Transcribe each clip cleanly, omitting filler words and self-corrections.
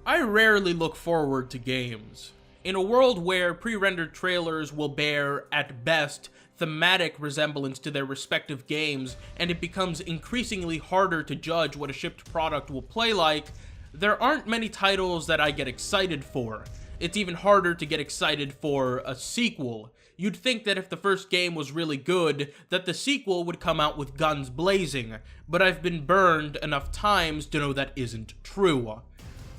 I rarely look forward to games. In a world where pre-rendered trailers will bear, at best, thematic resemblance to their respective games, and it becomes increasingly harder to judge what a shipped product will play like, there aren't many titles that I get excited for. It's even harder to get excited for a sequel. You'd think that if the first game was really good, that the sequel would come out with guns blazing, but I've been burned enough times to know that isn't true.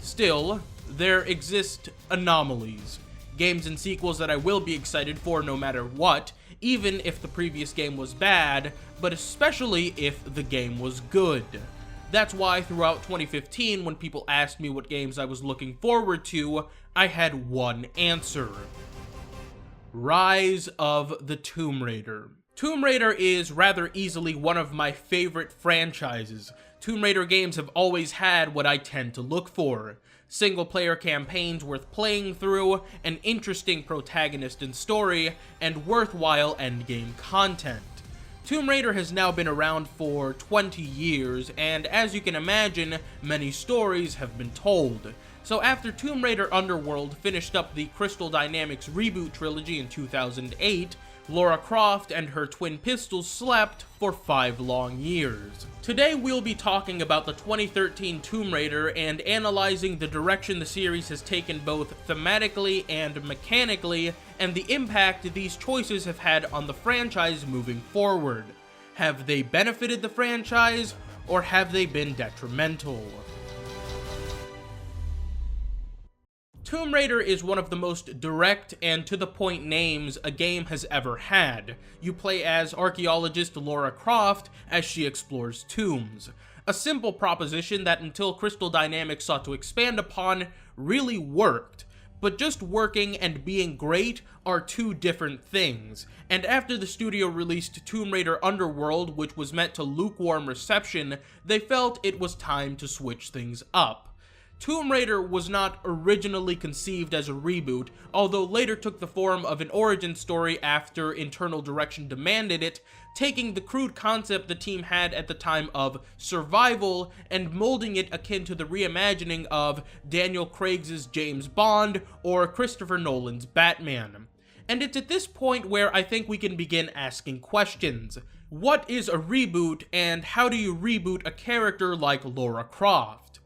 Still, there exist anomalies. Games and sequels that I will be excited for no matter what, even if the previous game was bad, but especially if the game was good. That's why throughout 2015, when people asked me what games I was looking forward to, I had one answer. Rise of the Tomb Raider. Tomb Raider is rather easily one of my favorite franchises. Tomb Raider games have always had what I tend to look for. Single-player campaigns worth playing through, an interesting protagonist and story, and worthwhile endgame content. Tomb Raider has now been around for 20 years, and as you can imagine, many stories have been told. So after Tomb Raider Underworld finished up the Crystal Dynamics Reboot trilogy in 2008, Lara Croft and her twin pistols slept for 5 long years. Today we'll be talking about the 2013 Tomb Raider and analyzing the direction the series has taken both thematically and mechanically, and the impact these choices have had on the franchise moving forward. Have they benefited the franchise, or have they been detrimental? Tomb Raider is one of the most direct and to-the-point names a game has ever had. You play as archaeologist Lara Croft as she explores tombs. A simple proposition that until Crystal Dynamics sought to expand upon really worked. But just working and being great are two different things, and after the studio released Tomb Raider Underworld, which was met to lukewarm reception, they felt it was time to switch things up. Tomb Raider was not originally conceived as a reboot, although later took the form of an origin story after internal direction demanded it, taking the crude concept the team had at the time of survival and molding it akin to the reimagining of Daniel Craig's James Bond or Christopher Nolan's Batman. And it's at this point where I think we can begin asking questions. What is a reboot, and how do you reboot a character like Lara Croft?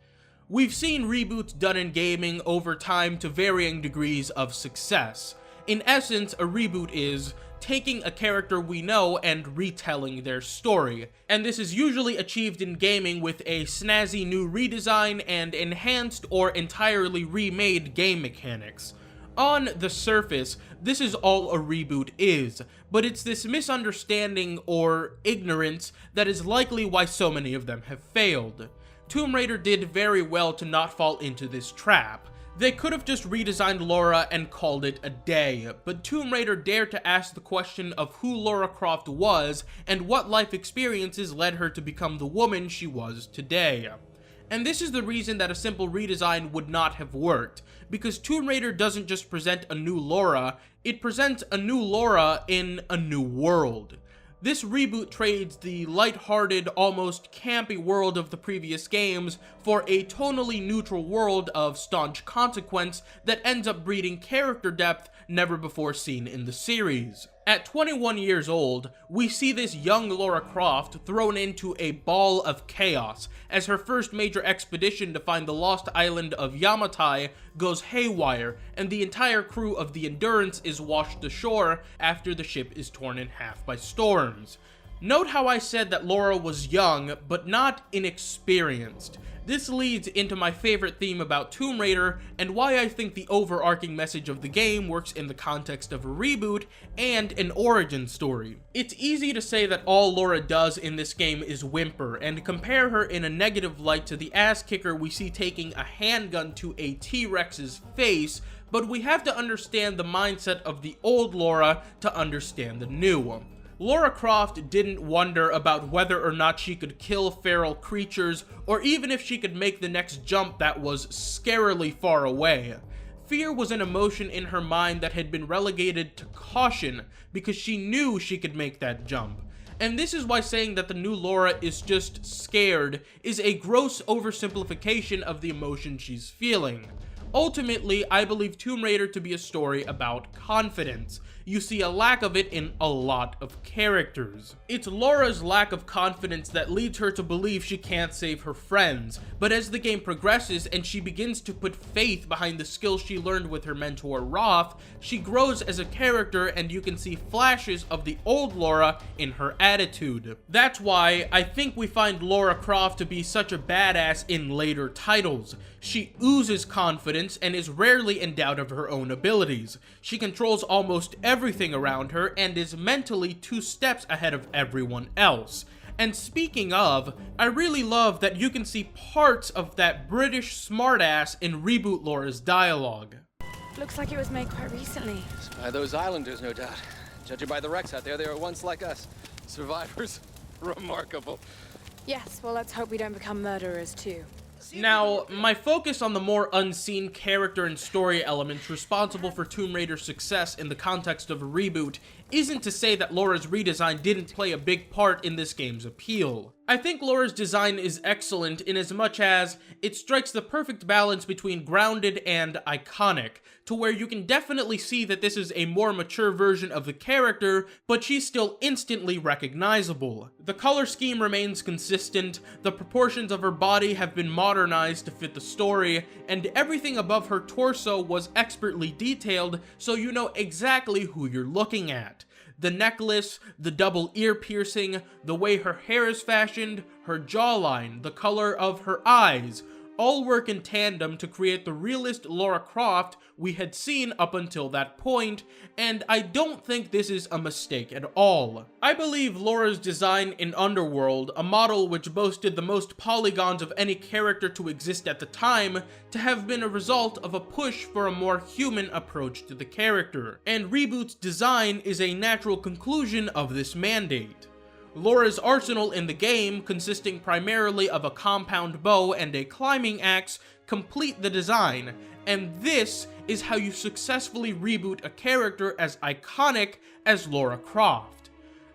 We've seen reboots done in gaming over time to varying degrees of success. In essence, a reboot is taking a character we know and retelling their story, and this is usually achieved in gaming with a snazzy new redesign and enhanced or entirely remade game mechanics. On the surface, this is all a reboot is, but it's this misunderstanding or ignorance that is likely why so many of them have failed. Tomb Raider did very well to not fall into this trap. They could have just redesigned Lara and called it a day, but Tomb Raider dared to ask the question of who Lara Croft was and what life experiences led her to become the woman she was today. And this is the reason that a simple redesign would not have worked, because Tomb Raider doesn't just present a new Lara, it presents a new Lara in a new world. This reboot trades the lighthearted, almost campy world of the previous games for a tonally neutral world of staunch consequence that ends up breeding character depth never before seen in the series. At 21 years old, we see this young Lara Croft thrown into a ball of chaos as her first major expedition to find the lost island of Yamatai goes haywire, and the entire crew of the Endurance is washed ashore after the ship is torn in half by storms. Note how I said that Lara was young, but not inexperienced. This leads into my favorite theme about Tomb Raider, and why I think the overarching message of the game works in the context of a reboot and an origin story. It's easy to say that all Lara does in this game is whimper, and compare her in a negative light to the ass kicker we see taking a handgun to a T-Rex's face, but we have to understand the mindset of the old Lara to understand the new one. Lara Croft didn't wonder about whether or not she could kill feral creatures, or even if she could make the next jump that was scarily far away. Fear was an emotion in her mind that had been relegated to caution, because she knew she could make that jump. And this is why saying that the new Lara is just scared is a gross oversimplification of the emotion she's feeling. Ultimately, I believe Tomb Raider to be a story about confidence. You see a lack of it in a lot of characters. It's Lara's lack of confidence that leads her to believe she can't save her friends, but as the game progresses and she begins to put faith behind the skills she learned with her mentor Roth, she grows as a character and you can see flashes of the old Lara in her attitude. That's why I think we find Lara Croft to be such a badass in later titles. She oozes confidence and is rarely in doubt of her own abilities. She controls almost everything around her and is mentally 2 steps ahead of everyone else. And speaking of, I really love that you can see parts of that British smartass in Reboot Lara's dialogue. Looks like it was made quite recently. It's by those islanders, no doubt. Judging by the wrecks out there, they were once like us. Survivors. Remarkable. Yes, well, let's hope we don't become murderers too. Now, my focus on the more unseen character and story elements responsible for Tomb Raider's success in the context of a reboot isn't to say that Lara's redesign didn't play a big part in this game's appeal. I think Lara's design is excellent in as much as it strikes the perfect balance between grounded and iconic, to where you can definitely see that this is a more mature version of the character, but she's still instantly recognizable. The color scheme remains consistent, the proportions of her body have been modernized to fit the story, and everything above her torso was expertly detailed so you know exactly who you're looking at. The necklace, the double ear piercing, the way her hair is fashioned, her jawline, the color of her eyes, all work in tandem to create the realist Lara Croft we had seen up until that point, and I don't think this is a mistake at all. I believe Lara's design in Underworld, a model which boasted the most polygons of any character to exist at the time, to have been a result of a push for a more human approach to the character, and Reboot's design is a natural conclusion of this mandate. Lara's arsenal in the game, consisting primarily of a compound bow and a climbing axe, complete the design, and this is how you successfully reboot a character as iconic as Lara Croft.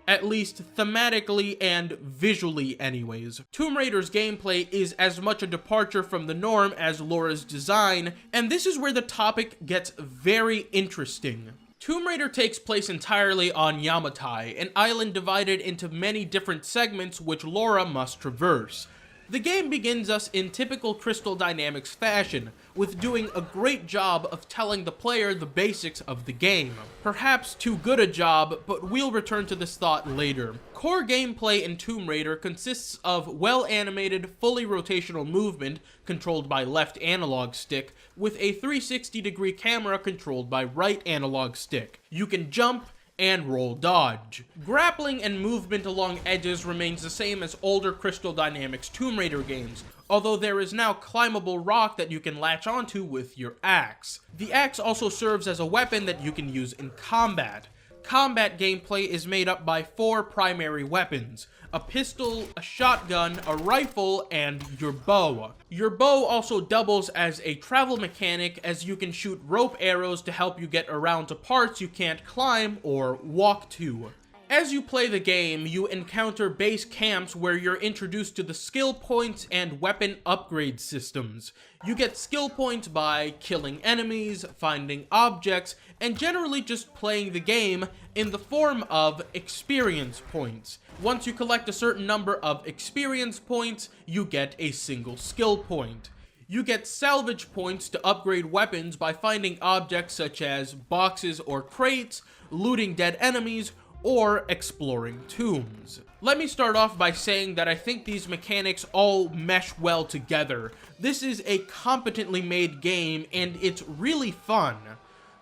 At least thematically and visually anyways. Tomb Raider's gameplay is as much a departure from the norm as Lara's design, and this is where the topic gets very interesting. Tomb Raider takes place entirely on Yamatai, an island divided into many different segments which Lara must traverse. The game begins us in typical Crystal Dynamics fashion, with doing a great job of telling the player the basics of the game. Perhaps too good a job, but we'll return to this thought later. Core gameplay in Tomb Raider consists of well-animated, fully rotational movement, controlled by left analog stick, with a 360-degree camera controlled by right analog stick. You can jump and roll dodge. Grappling and movement along edges remains the same as older Crystal Dynamics Tomb Raider games, although there is now climbable rock that you can latch onto with your axe. The axe also serves as a weapon that you can use in combat. Combat gameplay is made up by 4 primary weapons: a pistol, a shotgun, a rifle, and your bow. Your bow also doubles as a travel mechanic, as you can shoot rope arrows to help you get around to parts you can't climb or walk to. As you play the game, you encounter base camps where you're introduced to the skill points and weapon upgrade systems. You get skill points by killing enemies, finding objects, and generally just playing the game in the form of experience points. Once you collect a certain number of experience points, you get a single skill point. You get salvage points to upgrade weapons by finding objects such as boxes or crates, looting dead enemies, or exploring tombs. Let me start off by saying that I think these mechanics all mesh well together. This is a competently made game, and it's really fun.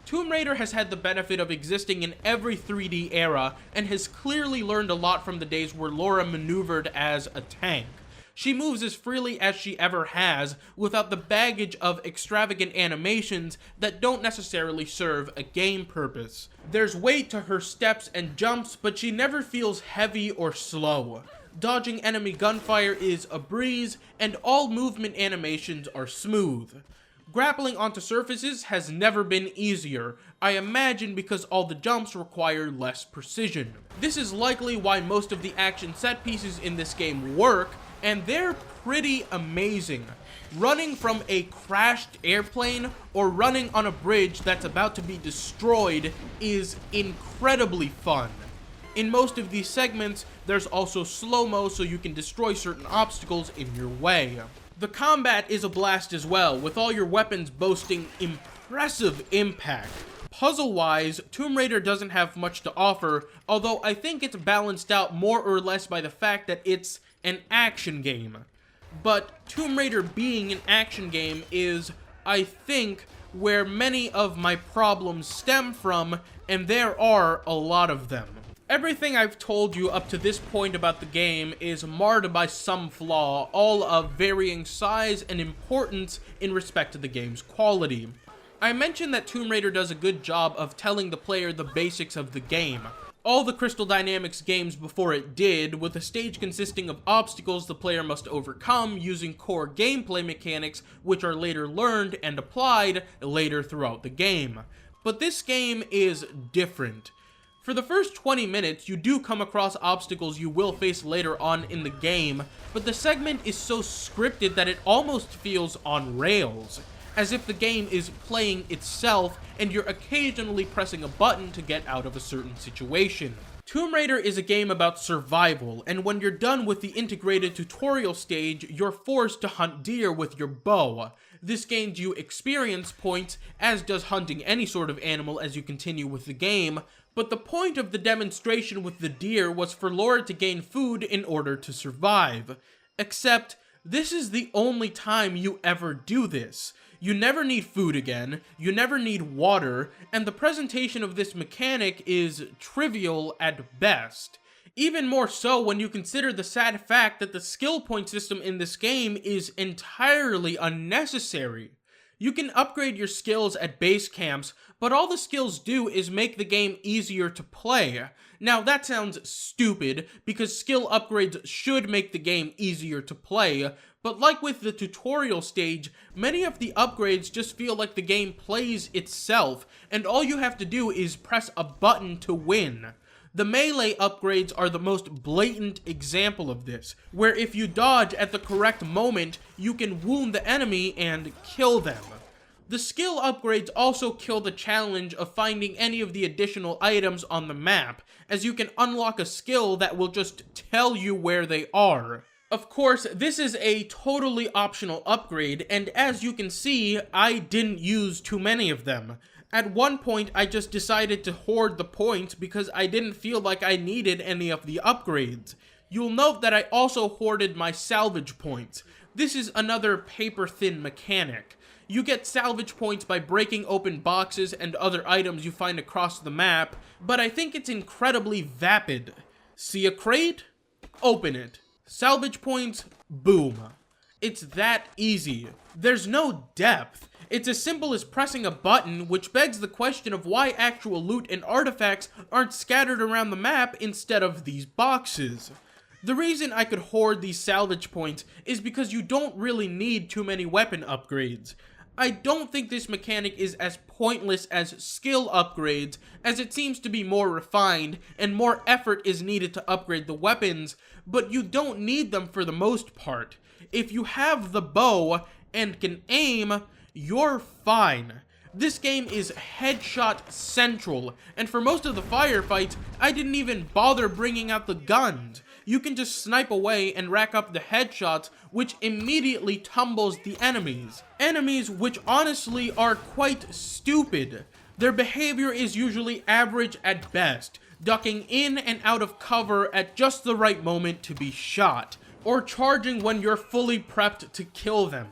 Tomb Raider has had the benefit of existing in every 3D era, and has clearly learned a lot from the days where Lara maneuvered as a tank. She moves as freely as she ever has, without the baggage of extravagant animations that don't necessarily serve a game purpose. There's weight to her steps and jumps, but she never feels heavy or slow. Dodging enemy gunfire is a breeze, and all movement animations are smooth. Grappling onto surfaces has never been easier, I imagine because all the jumps require less precision. This is likely why most of the action set pieces in this game work, and they're pretty amazing. Running from a crashed airplane or running on a bridge that's about to be destroyed is incredibly fun. In most of these segments, there's also slow-mo so you can destroy certain obstacles in your way. The combat is a blast as well, with all your weapons boasting impressive impact. Puzzle-wise, Tomb Raider doesn't have much to offer, although I think it's balanced out more or less by the fact that it's an action game. But Tomb Raider being an action game is, I think, where many of my problems stem from, and there are a lot of them. Everything I've told you up to this point about the game is marred by some flaw, all of varying size and importance in respect to the game's quality. I mentioned that Tomb Raider does a good job of telling the player the basics of the game. All the Crystal Dynamics games before it did, with a stage consisting of obstacles the player must overcome using core gameplay mechanics which are later learned and applied later throughout the game. But this game is different. For the first 20 minutes, you do come across obstacles you will face later on in the game, but the segment is so scripted that it almost feels on rails, as if the game is playing itself and you're occasionally pressing a button to get out of a certain situation. Tomb Raider is a game about survival, and when you're done with the integrated tutorial stage, you're forced to hunt deer with your bow. This gains you experience points, as does hunting any sort of animal as you continue with the game, but the point of the demonstration with the deer was for Lara to gain food in order to survive. Except, this is the only time you ever do this. You never need food again, you never need water, and the presentation of this mechanic is trivial at best. Even more so when you consider the sad fact that the skill point system in this game is entirely unnecessary. You can upgrade your skills at base camps, but all the skills do is make the game easier to play. Now that sounds stupid, because skill upgrades should make the game easier to play, but like with the tutorial stage, many of the upgrades just feel like the game plays itself, and all you have to do is press a button to win. The melee upgrades are the most blatant example of this, where if you dodge at the correct moment, you can wound the enemy and kill them. The skill upgrades also kill the challenge of finding any of the additional items on the map, as you can unlock a skill that will just tell you where they are. Of course, this is a totally optional upgrade, and as you can see, I didn't use too many of them. At one point, I just decided to hoard the points because I didn't feel like I needed any of the upgrades. You'll note that I also hoarded my salvage points. This is another paper-thin mechanic. You get salvage points by breaking open boxes and other items you find across the map, but I think it's incredibly vapid. See a crate? Open it. Salvage points, boom. It's that easy. There's no depth. It's as simple as pressing a button, which begs the question of why actual loot and artifacts aren't scattered around the map instead of these boxes. The reason I could hoard these salvage points is because you don't really need too many weapon upgrades. I don't think this mechanic is as pointless as skill upgrades, as it seems to be more refined, and more effort is needed to upgrade the weapons, but you don't need them for the most part. If you have the bow and can aim, you're fine. This game is headshot central, and for most of the firefights, I didn't even bother bringing out the guns. You can just snipe away and rack up the headshots, which immediately tumbles the enemies. Enemies which honestly are quite stupid. Their behavior is usually average at best, ducking in and out of cover at just the right moment to be shot, or charging when you're fully prepped to kill them.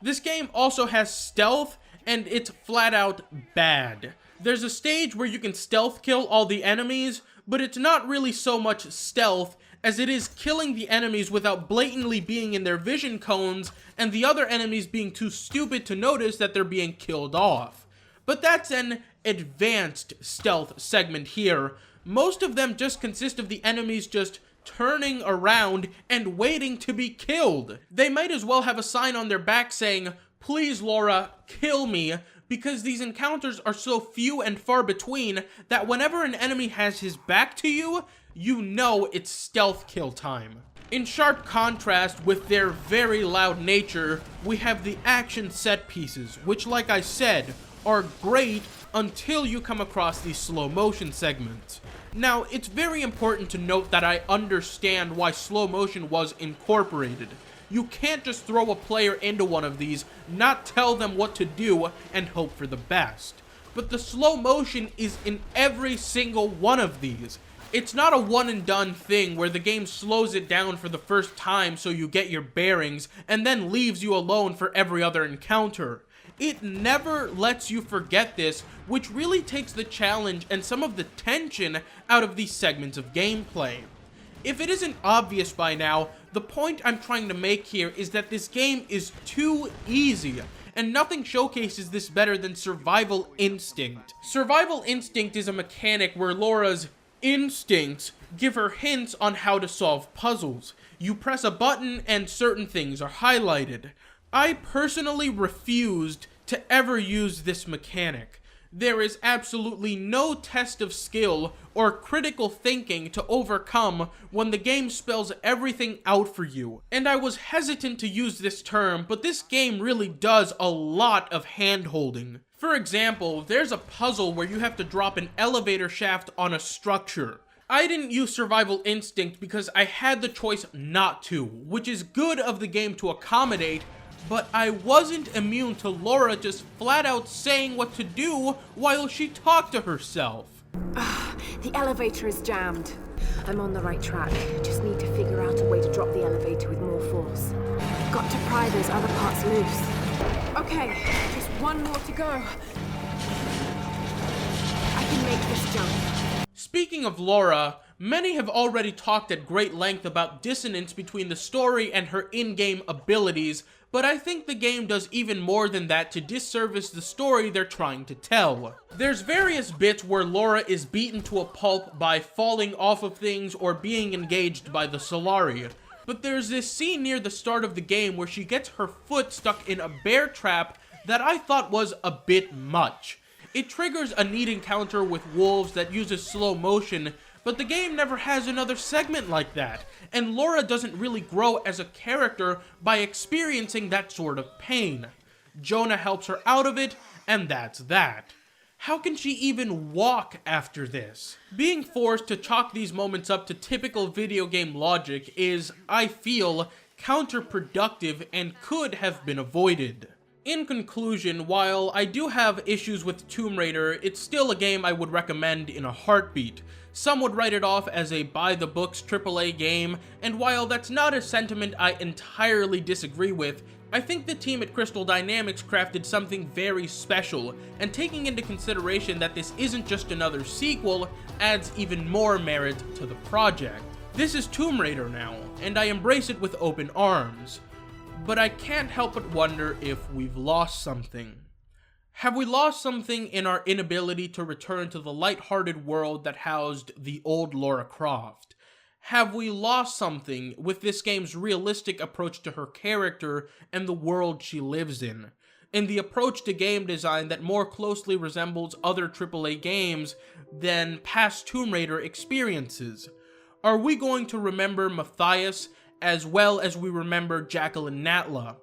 This game also has stealth, and it's flat out bad. There's a stage where you can stealth kill all the enemies, but it's not really so much stealth as it is killing the enemies without blatantly being in their vision cones, and the other enemies being too stupid to notice that they're being killed off. But that's an advanced stealth segment here. Most of them just consist of the enemies just turning around and waiting to be killed. They might as well have a sign on their back saying, Please, Lara, kill me, because these encounters are so few and far between that whenever an enemy has his back to you, you know it's stealth kill time. In sharp contrast with their very loud nature, we have the action set pieces, which, like I said, are great until you come across these slow motion segments. Now, it's very important to note that I understand why slow motion was incorporated. You can't just throw a player into one of these, not tell them what to do, and hope for the best. But the slow motion is in every single one of these. It's not a one and done thing where the game slows it down for the first time so you get your bearings, and then leaves you alone for every other encounter. It never lets you forget this, which really takes the challenge and some of the tension out of these segments of gameplay. If it isn't obvious by now, the point I'm trying to make here is that this game is too easy, and nothing showcases this better than Survival Instinct. Survival Instinct is a mechanic where Lara's instincts give her hints on how to solve puzzles. You press a button and certain things are highlighted. I personally refused to ever use this mechanic. There is absolutely no test of skill or critical thinking to overcome when the game spells everything out for you. And I was hesitant to use this term, but this game really does a lot of hand-holding. For example, there's a puzzle where you have to drop an elevator shaft on a structure. I didn't use Survival Instinct because I had the choice not to, which is good of the game to accommodate, but I wasn't immune to Lara just flat out saying what to do while she talked to herself. The elevator is jammed. I'm on the right track. Just need to figure out a way to drop the elevator with more force. Got to pry those other parts loose. Okay, just one more to go. I can make this jump. Speaking of Lara, many have already talked at great length about dissonance between the story and her in-game abilities, but I think the game does even more than that to disservice the story they're trying to tell. There's various bits where Lara is beaten to a pulp by falling off of things or being engaged by the Solari. But there's this scene near the start of the game where she gets her foot stuck in a bear trap that I thought was a bit much. It triggers a neat encounter with wolves that uses slow motion, but the game never has another segment like that, and Lara doesn't really grow as a character by experiencing that sort of pain. Jonah helps her out of it, and that's that. How can she even walk after this? Being forced to chalk these moments up to typical video game logic is, I feel, counterproductive and could have been avoided. In conclusion, while I do have issues with Tomb Raider, it's still a game I would recommend in a heartbeat. Some would write it off as a by-the-books AAA game, and while that's not a sentiment I entirely disagree with, I think the team at Crystal Dynamics crafted something very special, and taking into consideration that this isn't just another sequel adds even more merit to the project. This is Tomb Raider now, and I embrace it with open arms. But I can't help but wonder if we've lost something. Have we lost something in our inability to return to the light-hearted world that housed the old Lara Croft? Have we lost something with this game's realistic approach to her character and the world she lives in the approach to game design that more closely resembles other AAA games than past Tomb Raider experiences? Are we going to remember Matthias as well as we remember Jacqueline Natla?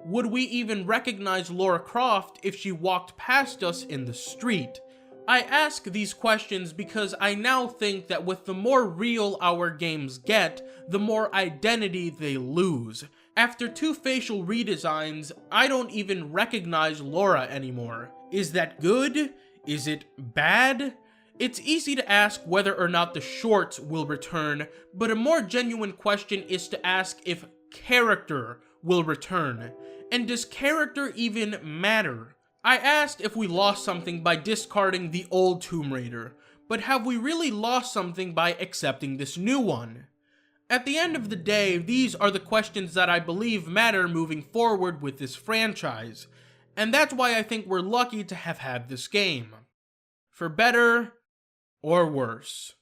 Would we even recognize Lara Croft if she walked past us in the street? I ask these questions because I now think that with the more real our games get, the more identity they lose. After 2 facial redesigns, I don't even recognize Lara anymore. Is that good? Is it bad? It's easy to ask whether or not the shorts will return, but a more genuine question is to ask if character will return. And does character even matter? I asked if we lost something by discarding the old Tomb Raider, but have we really lost something by accepting this new one? At the end of the day, these are the questions that I believe matter moving forward with this franchise, and that's why I think we're lucky to have had this game. For better or worse.